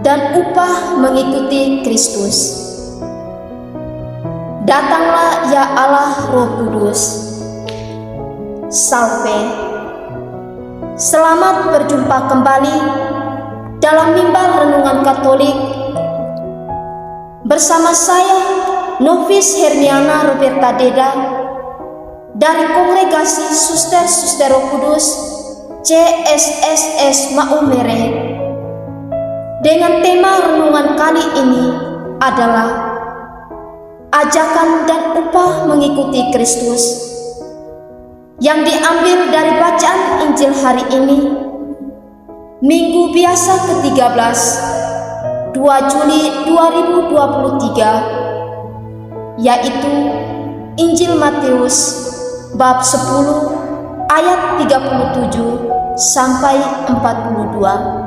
dan upah mengikuti Kristus. Datanglah ya Allah Roh Kudus. Salve. Selamat berjumpa kembali dalam mimbar renungan Katolik bersama saya, Novis Hermiana Roberta Deda dari Kongregasi Suster-Suster Roh Kudus CSSS Maumere. Dengan tema renungan kali ini adalah ajakan dan upah mengikuti Kristus, yang diambil dari bacaan Injil hari ini, Minggu Biasa ke-13, 2 Juli 2023, yaitu Injil Matius bab 10 ayat 37 sampai 42.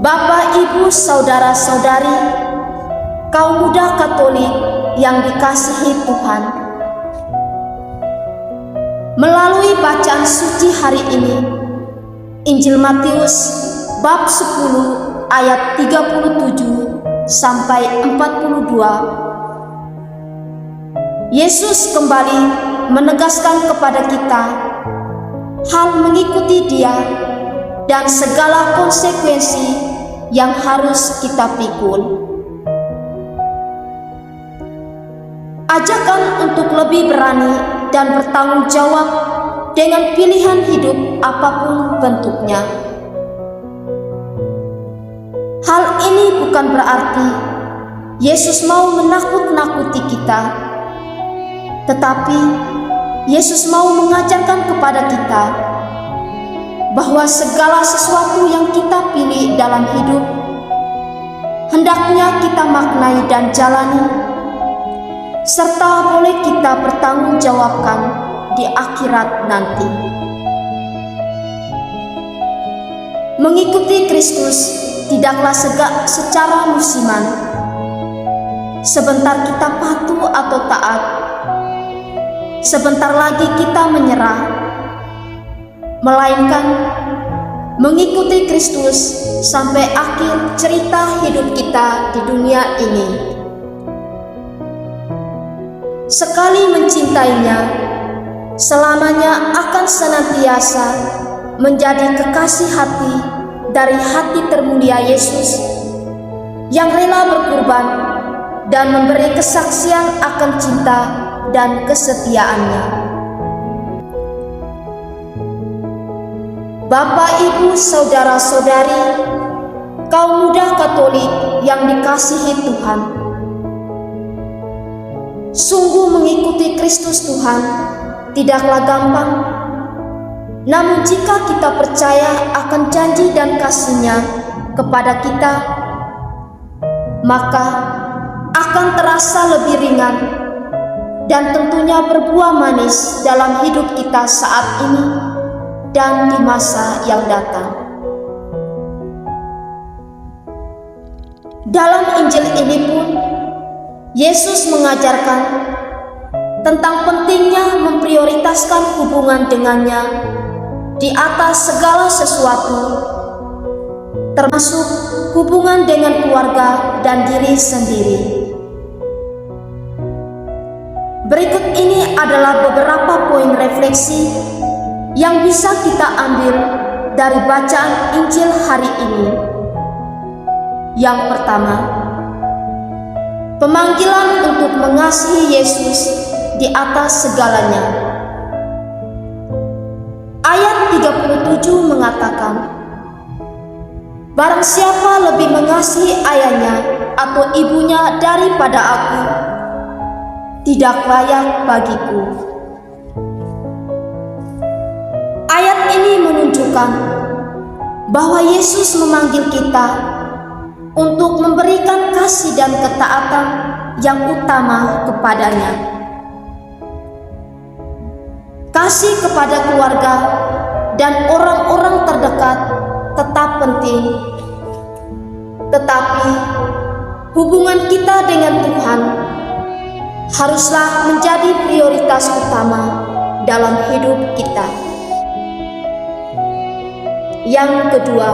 Bapak, Ibu, saudara-saudari, kaum muda Katolik yang dikasihi Tuhan, melalui bacaan suci hari ini, Injil Matius bab 10 ayat 37 sampai 42, Yesus kembali menegaskan kepada kita hal mengikuti Dia dan segala konsekuensi yang harus kita pikul. Ajakan untuk lebih berani dan bertanggung jawab dengan pilihan hidup apapun bentuknya. Hal ini bukan berarti Yesus mau menakut-nakuti kita, tetapi Yesus mau mengajarkan kepada kita bahwa segala sesuatu yang kita pilih dalam hidup hendaknya kita maknai dan jalani, serta boleh kita pertanggungjawabkan di akhirat nanti. Mengikuti Kristus tidaklah secara musiman. Sebentar kita patuh atau taat, sebentar lagi kita menyerah, melainkan mengikuti Kristus sampai akhir cerita hidup kita di dunia ini. Sekali mencintainya, selamanya akan senantiasa menjadi kekasih hati dari hati termulia Yesus yang rela berkorban dan memberi kesaksian akan cinta dan kesetiaannya. Bapak, Ibu, saudara-saudari, kaum muda Katolik yang dikasihi Tuhan, sungguh mengikuti Kristus Tuhan tidaklah gampang. Namun jika kita percaya akan janji dan kasih-Nya kepada kita, maka akan terasa lebih ringan dan tentunya berbuah manis dalam hidup kita saat ini dan di masa yang datang. Dalam Injil ini pun Yesus mengajarkan tentang pentingnya memprioritaskan hubungan dengannya di atas segala sesuatu, termasuk hubungan dengan keluarga dan diri sendiri. Berikut ini adalah beberapa poin refleksi yang bisa kita ambil dari bacaan Injil hari ini. Yang pertama, pemanggilan untuk mengasihi Yesus di atas segalanya. Ayat 37 mengatakan, barang siapa lebih mengasihi ayahnya atau ibunya daripada aku, tidak layak bagiku. Ayat ini menunjukkan bahwa Yesus memanggil kita untuk memberikan kasih dan ketaatan yang utama kepadanya. Kasih kepada keluarga dan orang-orang terdekat tetap penting, tetapi hubungan kita dengan Tuhan haruslah menjadi prioritas utama dalam hidup kita. Yang kedua,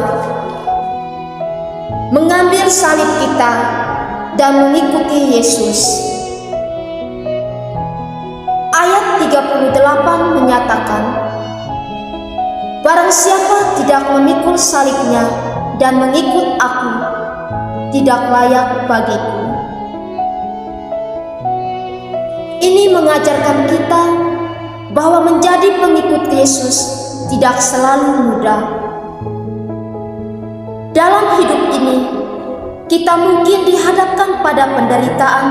mengambil salib kita dan mengikuti Yesus. Ayat 38 menyatakan, barang siapa tidak memikul salibnya dan mengikut aku, tidak layak bagiku. Ini mengajarkan kita bahwa menjadi pengikut Yesus tidak selalu mudah. Dalam hidup ini, kita mungkin dihadapkan pada penderitaan,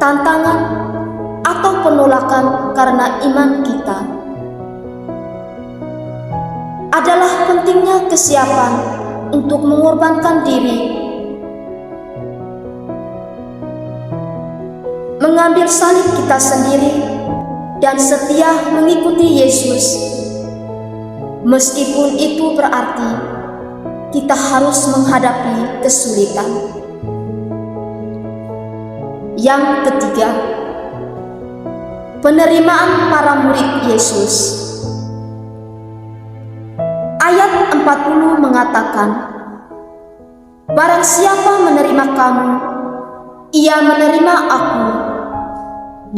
tantangan, atau penolakan karena iman kita. Adalah pentingnya kesiapan untuk mengorbankan diri, mengambil salib kita sendiri, dan setia mengikuti Yesus. Meskipun itu berarti kita harus menghadapi kesulitan. Yang ketiga, penerimaan para murid Yesus. Ayat 40 mengatakan, barang siapa menerima kamu, ia menerima aku,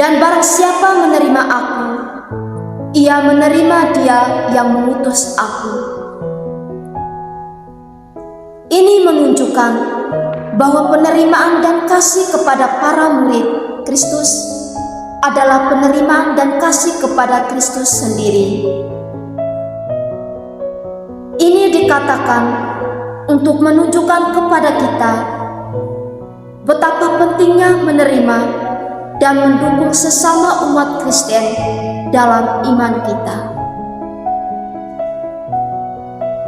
dan barang siapa menerima aku, ia menerima dia yang mengutus aku. Ini menunjukkan bahwa penerimaan dan kasih kepada para murid Kristus adalah penerimaan dan kasih kepada Kristus sendiri. Ini dikatakan untuk menunjukkan kepada kita betapa pentingnya menerima dan mendukung sesama umat Kristen dalam iman kita.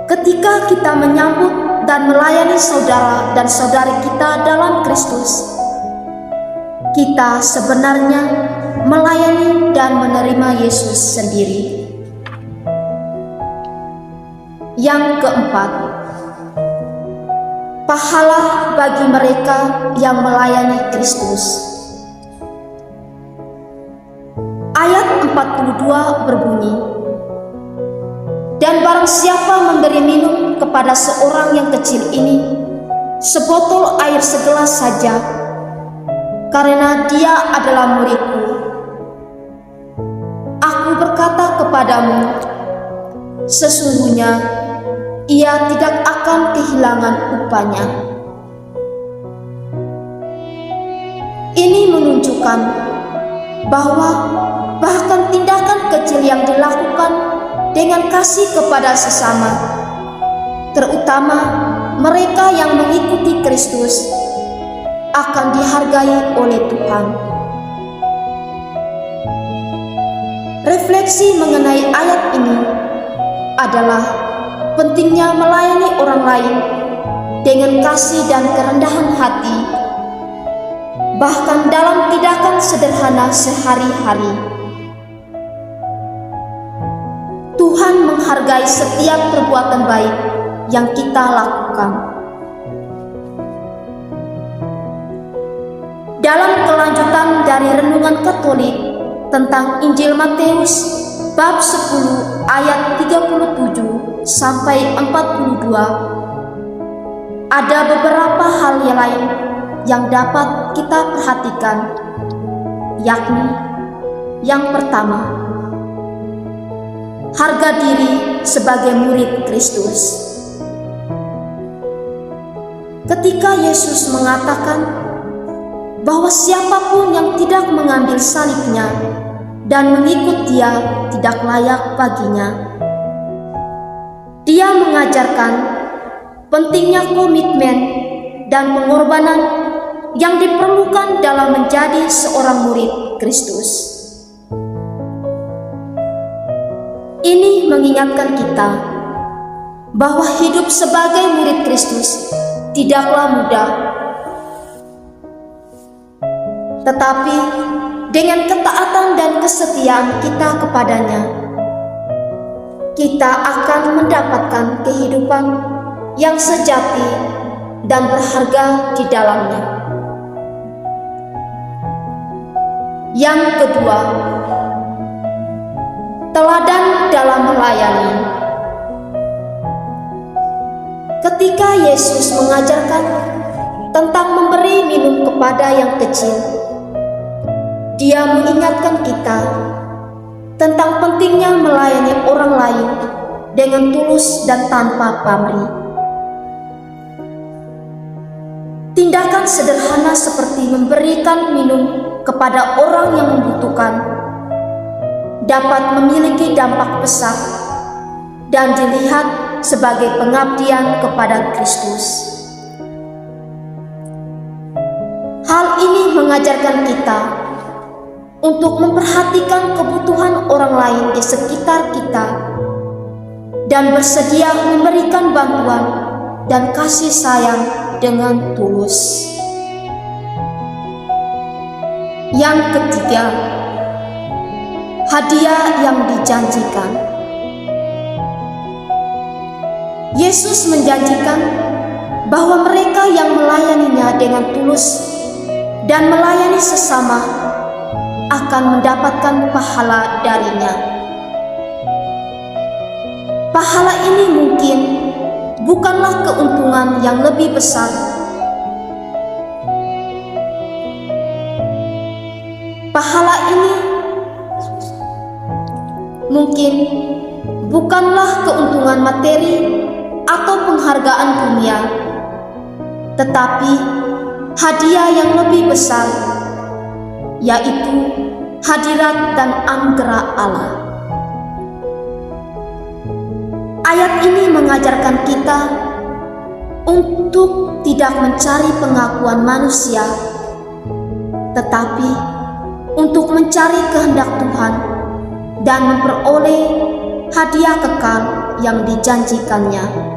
Ketika kita menyambut dan melayani saudara dan saudari kita dalam Kristus, kita sebenarnya melayani dan menerima Yesus sendiri. Yang keempat, pahala bagi mereka yang melayani Kristus. Ayat 42 berbunyi, dan barang siapa memberi minum kepada seorang yang kecil ini sebotol air segelas saja, karena dia adalah muridku, aku berkata kepadamu, sesungguhnya ia tidak akan kehilangan upahnya. Ini menunjukkan bahwa bahkan tindakan kecil yang dilakukan dengan kasih kepada sesama, terutama mereka yang mengikuti Kristus, akan dihargai oleh Tuhan. Refleksi mengenai ayat ini adalah pentingnya melayani orang lain dengan kasih dan kerendahan hati, bahkan dalam tindakan sederhana sehari-hari. Tuhan menghargai setiap perbuatan baik yang kita lakukan. Dalam kelanjutan dari renungan Katolik tentang Injil Matius bab 10 ayat 37 sampai 42, ada beberapa hal yang lain yang dapat kita perhatikan, yakni yang pertama, harga diri sebagai murid Kristus. Ketika Yesus mengatakan bahwa siapapun yang tidak mengambil salibnya dan mengikut Dia tidak layak baginya, Dia mengajarkan pentingnya komitmen dan pengorbanan yang diperlukan dalam menjadi seorang murid Kristus. Ini mengingatkan kita bahwa hidup sebagai murid Kristus tidaklah mudah, tetapi dengan ketaatan dan kesetiaan kita kepadanya, kita akan mendapatkan kehidupan yang sejati dan berharga di dalamnya. Yang kedua, teladan dalam melayani. Ketika Yesus mengajarkan tentang memberi minum kepada yang kecil, Dia mengingatkan kita tentang pentingnya melayani orang lain dengan tulus dan tanpa pamrih. Tindakan sederhana seperti memberikan minum kepada orang yang membutuhkan dapat memiliki dampak besar dan dilihat sebagai pengabdian kepada Kristus. Hal ini mengajarkan kita untuk memperhatikan kebutuhan orang lain di sekitar kita dan bersedia memberikan bantuan dan kasih sayang dengan tulus. Yang ketiga, hadiah yang dijanjikan. Yesus menjanjikan bahwa mereka yang melayaninya dengan tulus dan melayani sesama akan mendapatkan pahala darinya. Pahala ini mungkin bukanlah keuntungan yang lebih besar, pahala ini mungkin bukanlah keuntungan materi atau penghargaan dunia, tetapi hadiah yang lebih besar, yaitu hadirat dan anugerah Allah. Ayat ini mengajarkan kita untuk tidak mencari pengakuan manusia, tetapi untuk mencari kehendak Tuhan dan memperoleh hadiah kekal yang dijanjikannya.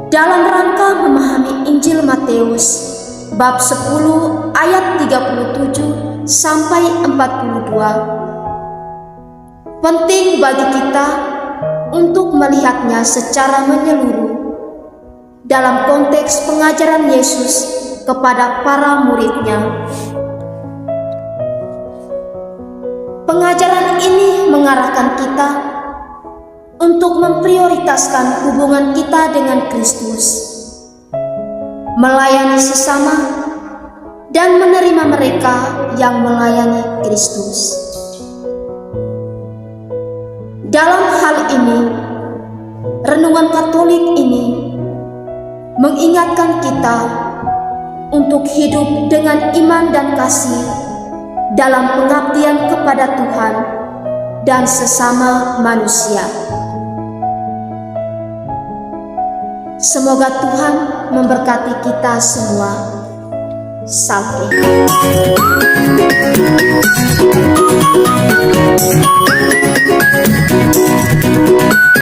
Dalam rangka memahami Injil Matius bab 10 ayat 37 sampai 42, penting bagi kita untuk melihatnya secara menyeluruh dalam konteks pengajaran Yesus kepada para murid-Nya. Pengajaran ini mengarahkan kita untuk memprioritaskan hubungan kita dengan Kristus, melayani sesama, dan menerima mereka yang melayani Kristus. Dalam hal ini, renungan Katolik ini mengingatkan kita untuk hidup dengan iman dan kasih dalam pengabdian kepada Tuhan dan sesama manusia. Semoga Tuhan memberkati kita semua. Salve.